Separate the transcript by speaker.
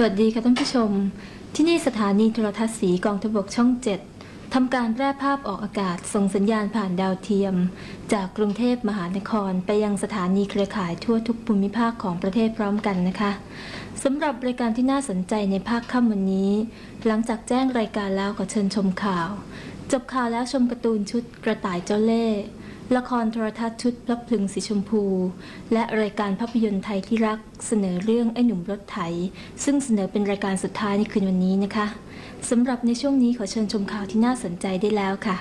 Speaker 1: วัสดีค่ะท่านผู้ชมที่นี่สถานีโทรทัศน์สีกองทพบกช่อง 7ทำการแพร่ภาพออกอากาศส่งสัญญาณผ่านดาวเทียมจากกรุงเทพมหานครไปยังสถานีเครือข่ายทั่วทุกภูมิภาคของประเทศพร้อมกันนะคะสำหรับรายการที่น่าสนใจในภาคค่ำวันนี้หลังจากแจ้งรายการแล้วขอเชิญชมข่าวจบข่าวแล้วชมการ์ตูนชุดกระต่ายเจ้าเล่ห์ละครโทรทัศน์ชุดพลับพลึงสีชมพูและรายการภาพยนตร์ไทยที่รักเสนอเรื่องไอ้หนุ่มรถไถซึ่งเสนอเป็นรายการสุดท้ายในคืนวันนี้นะคะสำหรับในช่วงนี้ขอเชิญชมข่าวที่น่าสนใจได้แล้วค่ะ